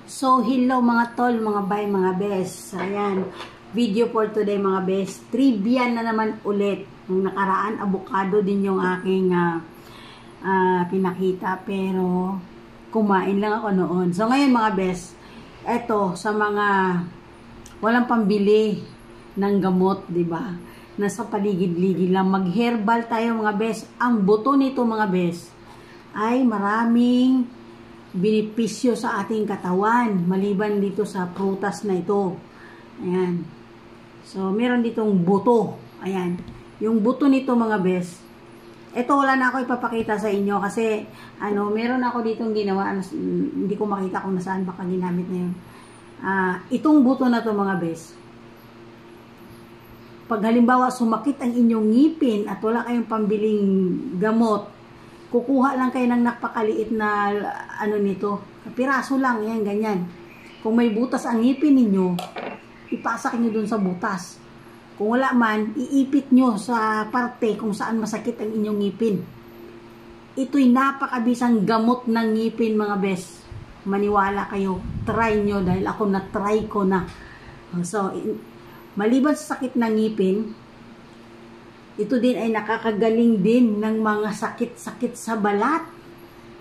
So, hello mga tol, mga bay, mga bes. Ayan, video for today mga bes. Trivia na naman ulit. Nung nakaraan, avocado din yung aking pinakita. Pero, kumain lang ako noon. So, ngayon mga bes, eto, sa mga walang pambili ng gamot, di ba? Nasa paligid-ligid lang. Mag-herbal tayo mga bes. Ang buto nito mga bes ay maraming benepisyo sa ating katawan, maliban dito sa prutas na ito. Ayan. So, meron ditong buto. Ayan. Yung buto nito mga bes, ito wala na ako ipapakita sa inyo kasi, meron ako ditong ginawa, hindi ko makita kung nasaan baka ginamit na yun. Itong buto na to mga bes, pag halimbawa sumakit ang inyong ngipin at wala kayong pambiling gamot, kukuha lang kayo ng napakaliit na nito, piraso lang, yan, ganyan. Kung may butas ang ngipin ninyo, ipasak nyo dun sa butas. Kung wala man, iipit nyo sa parte kung saan masakit ang inyong ngipin. Ito'y napakabisang gamot ng ngipin mga bes. Maniwala kayo, try nyo dahil ako na-try ko na. So, maliban sa sakit ng ngipin, ito din ay nakakagaling din ng mga sakit-sakit sa balat.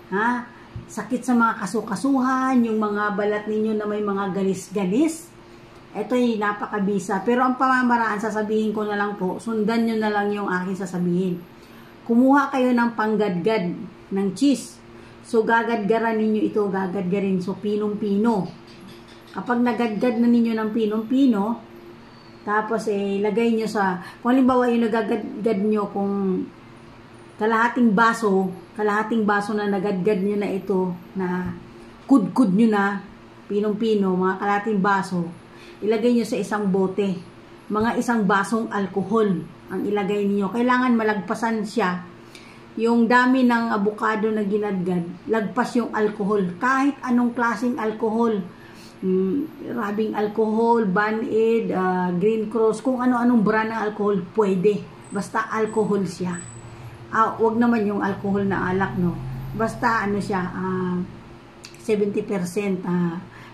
Ha? Sakit sa mga kasukasuhan, yung mga balat ninyo na may mga galis-galis. Ito ay napakabisa. Pero ang pamamaraan, sasabihin ko na lang po, sundan nyo na lang yung aking sasabihin. Kumuha kayo ng panggadgad ng cheese. So, gagadgaran ninyo ito, gagadgarin. So, pinong-pino. Kapag nagadgad na ninyo ng pinong-pino, tapos lagay nyo sa, kung halimbawa yung nagagadgad nyo kung kalahating baso na nagadgad nyo na ito, na kudkud nyo na, pinong-pino, mga kalahating baso, ilagay nyo sa isang bote. Mga isang basong alkohol ang ilagay niyo. Kailangan malagpasan siya. Yung dami ng avocado na ginadgad, lagpas yung alkohol. Kahit anong klaseng alkohol. Rabing alcohol, Band-Aid, Green Cross, kung ano-anong brand ng alcohol, pwede. Basta alcohol siya. Wag naman yung alcohol na alak, no? Basta siya, 70%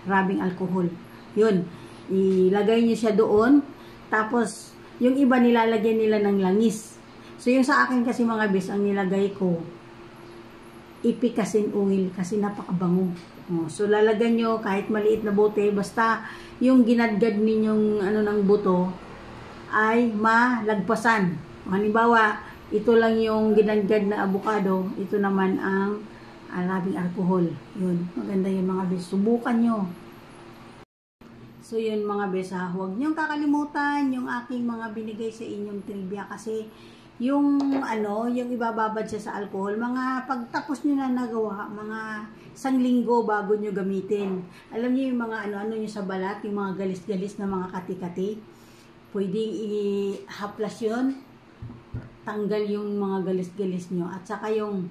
rabing alcohol. Yun, ilagay niyo siya doon. Tapos, yung iba nilalagyan nila ng langis. So, yung sa akin kasi mga bes, ang nilagay ko, ipikasin oil kasi napakabango. So, lalagyan nyo kahit maliit na bote, basta yung ginadgad ninyong ng buto ay malagpasan. Halimbawa, ito lang yung ginadgad na avocado, ito naman ang rabing alcohol. Yun, maganda yun mga bes. Subukan nyo. So, yun mga bes, huwag nyo kakalimutan yung aking mga binigay sa inyong trivia kasi yung yung ibababad siya sa alcohol, mga pagtapos nyo na nagawa, mga 1 linggo bago nyo gamitin. Alam niyo yung mga ano nyo sa balat, yung mga galis-galis na mga kati-kati, pwedeng i-haplas yun, tanggal yung mga galis-galis nyo. At saka yung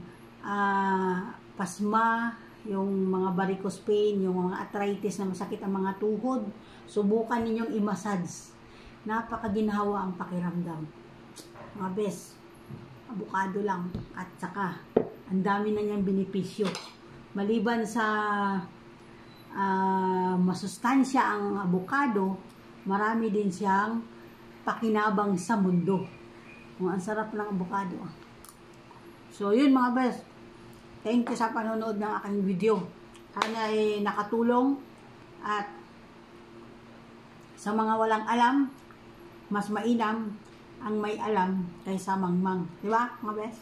pasma, yung mga varicose pain, yung mga arthritis na masakit ang mga tuhod, subukan ninyong i-massage. Napakaginhawa ang pakiramdam. Mga bes, avocado lang, at saka ang dami na niyang benepisyo. Maliban sa masustansya ang avocado, marami din siyang pakinabang sa mundo. Ang sarap ng avocado. So yun mga bes, thank you sa panonood ng aking video. Sana ay nakatulong, at sa mga walang alam, mas mainam ang may alam kaysa mangmang. Di ba, mga bes?